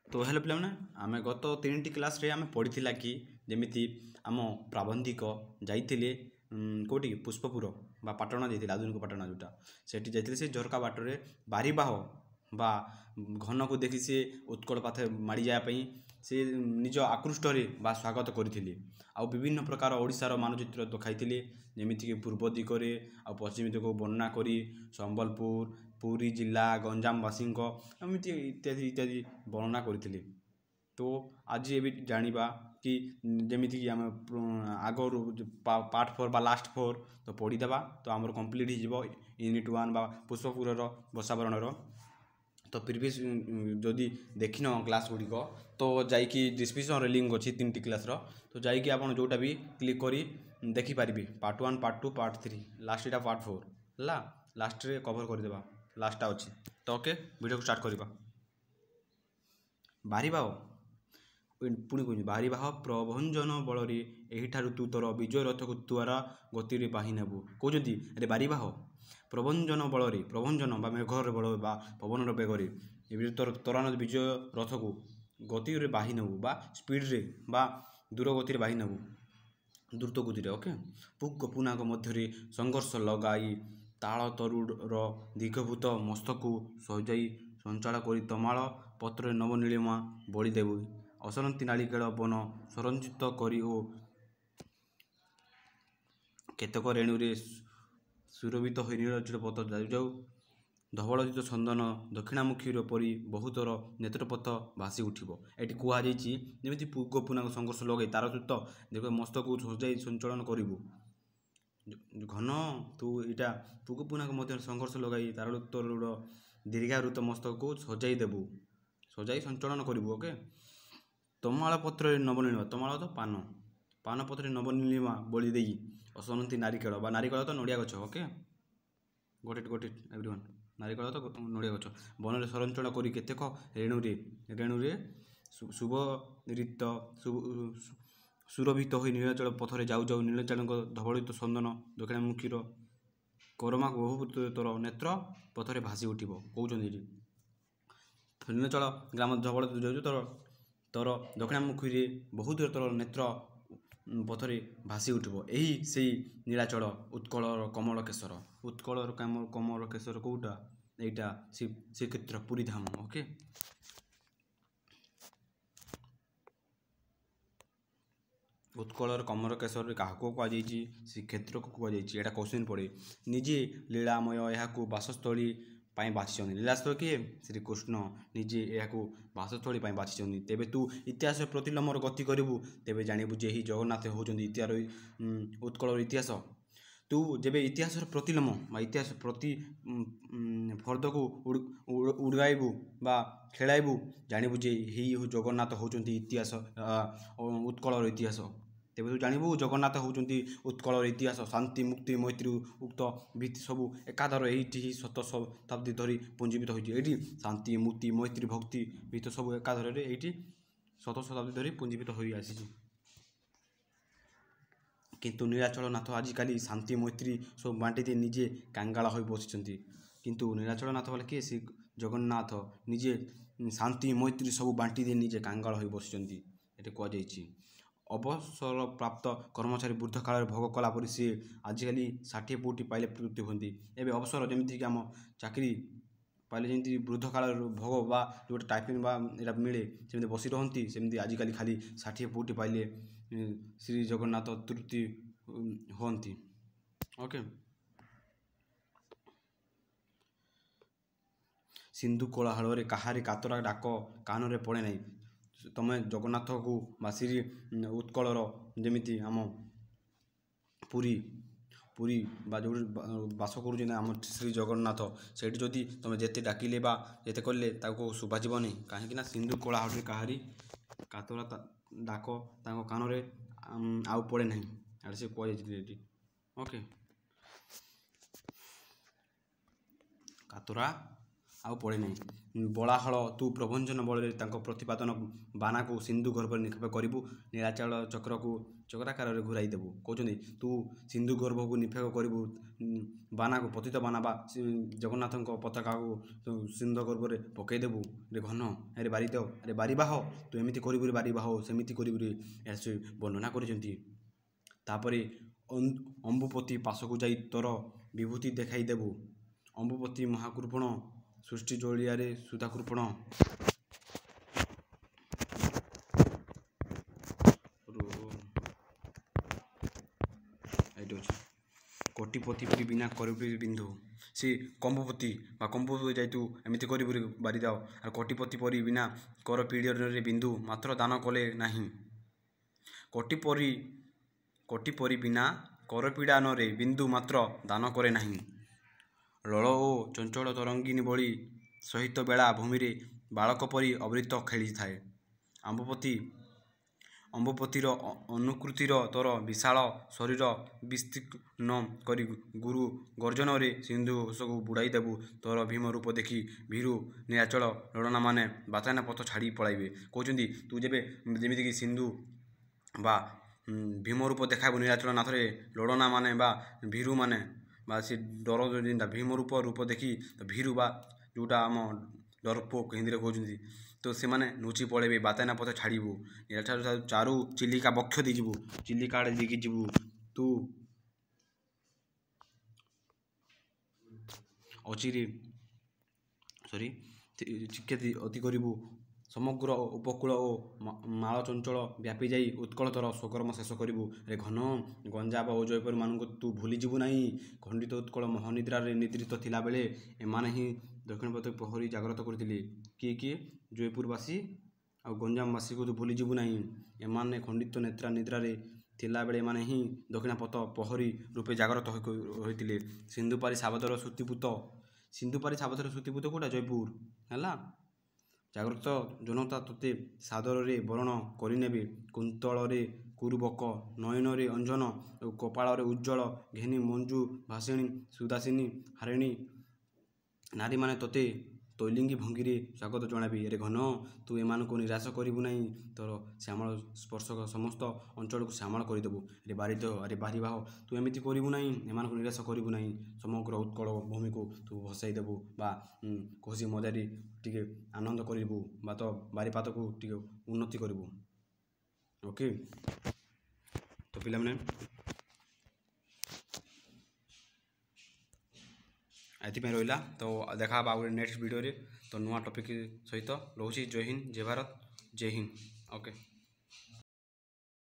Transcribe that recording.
तो हेलो पिलाने आमे गत 3टी क्लास रे आमे पढ़िथिला कि जेमिति आम प्राबंधिक जाइथिले कोठी पुष्पपुर बा पाटणा जाइथिले आधुनिक पाटणा जोटा सेठी जाइथिले से झरका बाटरे बारीबाह बा घन को देखि से उत्कल पाथे माड़ी जाया पई से निज आकृष्ट रे बा स्वागत करथिले आ विभिन्न प्रकार ओडिसार मानचित्र देखाइथिले जेमिति कि पूर्व दिगरे आ पश्चिम दिगको वर्णना करी संबलपुर पुरी जिला गंजामवासी एमती इत्यादि इत्यादि वर्णना करथिले। तो आज ये जानिबा कि जेमिति कि आम आगर पार्ट 4 बा लास्ट 4 तो पढ़ी देबा तो आमर कंप्लीट हो यूनिट 1 बा पुष्पपुर वर्षावरण। तो प्रिवियस जदि देखिन क्लास गुड़िक तो जाइकी डिस्क्रिप्शन रे लिंक अच्छी 3टी क्लास तो जाइकी आपन जोटा भी क्लिक करी देखिपारे पार्ट 1 पार्ट 2 पार्ट 3 लास्ट इटा पार्ट 4 है लास्ट रे कवर करदेबा लास्टा अच्छी। तो ओके वीडियो को स्टार्ट करवा। बारीबाह पुणी कह बारीबाह प्रभंजन बल एहिठारु तू तोर विजय रथ को द्वारा गति रे बाही नेबू कहते अरे बारीबाह प्रभंजन बल प्रभंजन बा मेघर बल बा पवन बेगरे तोर त्वरण विजय रथ को गति रे बाही नेबू बा स्पीड रे बा दूर गति बाही नेबू द्रुत गति। ओके पुक पुनाक मध्य संघर्ष लगाई ताल तरुड़ दीर्घभूत मस्तक सजाई संचाल करी तमाल पत्र नवनीलिमा बड़ी देबू असरंती नालिकेल बन संरचित करी ओ केतक रेणुरे सुरभित हो नीलचूड़ पथ जाऊ धवलजित चंदन दक्षिणामुखी परी बहुतर नेत्रपथ भासी उठिब। ये कहुई जमी पुग पुनाक संघर्ष लगे तार सहित देख मस्तक सजाई संचालन करू घन तू इटा पुग पुनाक मध्य संघर्ष लगाई तार तरुड़ दीर्घावृत मस्तक को सजाई देबू सजाई संचालन करू। ओके तमाल पत्र नवनीलिमा तमाल तो पान पान पत्र नवनीलिमा बड़ी दे असरंती नारिकेल बा नारिकेल तो नड़िया गछ। ओके गोटे एवरीवन नारिकेल तो नड़िया गछ बन में संरचना करी केतेक रेणुरे रेणुरे शुभरित सुरभित हो नीलाचल पथरे जाऊ जाऊ नीलाचल धवलित चंदन दक्षिणामुखीर करमा बहुत तोर नेत्र पथरे भासी उठिब कहते नीलाचल ग्राम धवल जाऊ तोर तोर दक्षिणामुखी बहुत तोर नेत्र पथरे भासी उठिब यही से नीलाचल उत्कलर कमल केशर उत्कलर कमल केशर कौटा यहीटा श्रीक्षेत्र पुरी धाम। ओके उत्कलर कमल केशर क्या कहुई श्रीक्षेत्र को कहुई एटा क्वेश्चन पड़े निजे लीलामय यहाँ बासस्थली बाछी लीलास्थल किए श्रीकृष्ण निजे यहाँ बासस्थली बाछी तेबे तू इतिहास प्रतिलम्बर गति करू तेबे जानबू जे ही जगन्नाथ होती इतिहास उत्कलर इतिहास तू जेबे इतिहास प्रतिलोम इतिहास प्रति फर्द को उड़ाइबू बा खेलाइबू जानबू जे ही जगन्नाथ होती इतिहास उत्कलर इतिहास तेबे तू जानबू जगन्नाथ होती उत्कलर इतिहास शांति मुक्ति मैत्री उक्त भित्ति सबू एकाधर यही शत शताब्दी धरी पुंजीवित होती शांति मुक्ति मैत्री भक्ति भित्ति सबू एकाधर ये शत शताब्दी धरी पुंजीवित हो आसी किंतु नीलाचल नाथ आजिकल शांति मैत्री सब बांटी निजे कांगाल हो बसी किंतु नीलाचल नाथ बोले किए श्री जगन्नाथ निजे शांति मैत्री सब बांटी दे निजे कांगाल हो बसी ये कहुई अवसर प्राप्त कर्मचारी वृद्ध काल भोग कलापर सी आजिकल 60 फुट पाइले मृत्यु होती एवं अवसर जमीक आम चाकरी पाइले जमी वृद्ध काल भोग बा जो टाइपिंग बा यहाँ मिले सेमती बसी रही सेमती आजिकल खाली 60 फुट पाइले श्री जगन्नाथ तृप्ति होती। ओके सिंधु कोलाहल कहारी कातरा डाक कान रे पड़े नहीं तमें जगन्नाथ को बा श्री उत्कलर जमीती आम पुरी पुरी बा जो बास कर आम श्री जगन्नाथ से जदि तुम जिते डाकिले बा जिते कले शुभाजनी कहीं सिंधु कोलाहल कहारी कातरा डाक कान रे आउ पड़े ना आड़े से कहुई। ओके कातरा ଆଉ ପଡ଼େ ନାହିଁ। ବଳାହଳ ତୁ ପ୍ରଭଞ୍ଜନ ବଳରେ ତାଙ୍କ ପ୍ରତିପାଦନ ବାନାକୁ ସିନ୍ଧୁ ଗର୍ଭରେ ନିକ୍ଷେପ କରିବୁ, ନୀଳାଚଳ ଚକ୍ରକୁ ଚକ୍ରାକାରରେ ଘୁରାଇ ଦେବୁ। କହୁଛନ୍ତି ତୁ ସିନ୍ଧୁ ଗର୍ଭକୁ ନିକ୍ଷେପ କରିବୁ ବାନାକୁ, ପତିତ ବାନା ବା ଜଗନ୍ନାଥଙ୍କ ପତାକାକୁ ତୁ ସିନ୍ଧୁ ଗର୍ଭରେ ପକାଇଦେବୁ। ରେ ଘନ ଆରେ ବାରିଦେବ, ଆରେ ବାରିବାହ ତୁ ଏମିତି କରିବୁ ରେ ବାରିବାହ, ସେମିତି କରିବୁ ରେ, ଏହା ସେ ବର୍ଣ୍ଣନା କରିଛନ୍ତି। ତାପରେ ଅମ୍ବୁପତି ପାଶକୁ ଯାଇ ତୋର ବିଭୂତି ଦେଖାଇ ଦେବୁ। ଅମ୍ବୁପତି ମହାକୃପଣ ସୃଷ୍ଟି ଜଳିଆରେ ସୁଧାକୃପଣ। ଏଇଠି ଅଛି କୋଟିପତି ପରି ବିନା କରିବି ବିନ୍ଧୁ। ସେ କମ୍ବୁପତି ବା କମ୍ବୁପତି ଯାଇ ତୁ ଏମିତି କରିବୁ ରେ ବାରିଦାଅ, ଆଉ କୋଟିପତି ପରି ବିନା କର ପୀଡ଼ନରେ ବିନ୍ଦୁ ମାତ୍ର ଦାନ କଲେ ନାହିଁ। କୋଟି ପରି ବିନା କରପୀଡ଼ାନରେ ବିନ୍ଦୁ ମାତ୍ର ଦାନ କରେ ନାହିଁ। ଲଳ ଓ ଚଞ୍ଚଳ ତରଙ୍ଗିନୀ ବଳି ସହିତ ବେଳା ଭୂମିରେ ବାଳକ ପରି ଅବୃତ ଖେଳିଥାଏ। ଅମ୍ବୁପତିର ଅନୁକୃତିର ତୋର ବିଶାଳ ଶରୀର ବିସ୍ତୀର୍ଣ୍ଣ କରି ଗୁରୁ ଗର୍ଜନରେ ସିନ୍ଧୁ ଘୋଷକୁ ବୁଡ଼ାଇ ଦେବୁ। ତୋର ଭୀମ ରୂପ ଦେଖି ଭୀରୁ ନୀଳାଚଳ ଲଳନାମାନେ ବାତାୟନ ପଥ ଛାଡ଼ି ପଳାଇବେ। କହୁଛନ୍ତି ତୁ ଯେମିତିକି ସିନ୍ଧୁ ବା ଭୀମ ରୂପ ଦେଖାଇବୁ ନୀଳାଚଳ ନାଥରେ, ଲଳନାମାନେ ବା ଭୀରୁମାନେ ବା ସେ ଡର ଯେନ୍ତା ଭୀମ ରୂପ ଦେଖି ଭୀରୁ ବା ଯେଉଁଟା ଆମ ଡରପୋକ ହିନ୍ଦୀରେ କହୁଛନ୍ତି, ତ ସେମାନେ ନୁଚି ପଳେଇବେ, ବାତାୟନ ପଥ ଛାଡ଼ିବୁ। ନୀଳାଚଳ ଚାରୁ ଚିଲିକା ବକ୍ଷ ଦେଇଯିବୁ, ଚିଲିକା ଆଡ଼େ ଦେଇକି ଯିବୁ। ତୁ ଚିକେତି ଅତି କରିବୁ ସମଗ୍ର ଉପକୂଳ ଓ ମାଳ ଚଞ୍ଚଳ ବ୍ୟାପି ଯାଇ ଉତ୍କଳ ତୋର ସ୍ୱକର୍ମ ଶେଷ କରିବୁ। ରେ ଘନ ଗଞ୍ଜାମ ଓ ଜୟପୁରମାନଙ୍କୁ ତୁ ଭୁଲିଯିବୁ ନାହିଁ। ଖଣ୍ଡିତ ଉତ୍କଳ ମୋହନିଦ୍ରାରେ ନିଦ୍ରିତ ଥିଲାବେଳେ ଏମାନେ ହିଁ ଦକ୍ଷିଣପଥ ପ୍ରହରୀ ଜାଗ୍ରତ କରିଥିଲେ। କିଏ? ଜୟପୁରବାସୀ ଆଉ ଗଞ୍ଜାମବାସୀକୁ ତୁ ଭୁଲିଯିବୁ ନାହିଁ। ଏମାନେ ଖଣ୍ଡିତ ନିଦ୍ରାରେ ଥିଲାବେଳେ ଏମାନେ ହିଁ ଦକ୍ଷିଣପଥ ପ୍ରହରୀ ରୂପେ ଜାଗ୍ରତ ହୋଇଥିଲେ। ସିନ୍ଧୁପାରି ସାବତର ଶ୍ରୁତିପୁତ କୋଉଟା? ଜୟପୁର ହେଲା। ଜାଗ୍ରତ ଜନତା ତୋତେ ସାଦରରେ ବରଣ କରିନେବେ। କୁନ୍ତଳରେ କୁରୁବକ, ନୟନରେ ଅଞ୍ଜନ ଓ କପାଳରେ ଉଜ୍ଜ୍ୱଳ ଘେନି ମଞ୍ଜୁ ଭାସିଣୀ ସୁଦାସିନୀ ହାରିଣୀ ନାରୀମାନେ ତୋତେ ତୈଲିଙ୍ଗୀ ଭଙ୍ଗୀରେ ସ୍ୱାଗତ ଜଣାଇବେ। ରେ ଘନ ତୁ ଏମାନଙ୍କୁ ନିରାଶ କରିବୁ ନାହିଁ। ତୋର ଶ୍ୟାମଳ ସ୍ପର୍ଶକ ସମସ୍ତ ଅଞ୍ଚଳକୁ ଶ୍ୟାମଳ କରିଦେବୁ। ରେ ବାରିଦେହ, ଆରେ ବାରିବାହ ତୁ ଏମିତି କରିବୁ ନାହିଁ। ଏମାନଙ୍କୁ ନିରାଶ କରିବୁ ନାହିଁ। ସମଗ୍ର ଉତ୍କଳ ଭୂମିକୁ ତୁ ଭସାଇ ଦେବୁ ବା ଖୁସି ମଜାରେ ଟିକେ ଆନନ୍ଦ କରିବୁ ବା ତ ବାରିପାତକୁ ଟିକେ ଉନ୍ନତି କରିବୁ। ଓକେ, ତ ପିଲାମାନେ ଏଥିପାଇଁ ରହିଲା। ତ ଦେଖା ହେବା ଆଉ ଗୋଟେ ନେକ୍ସଟ ଭିଡ଼ିଓରେ ତ ନୂଆ ଟପିକ୍ ସହିତ। ରହୁଛି। ଜୟ ହିନ୍ଦ, ଜୟ ଭାରତ, ଜୟ ହିନ୍ଦ। ଓକେ।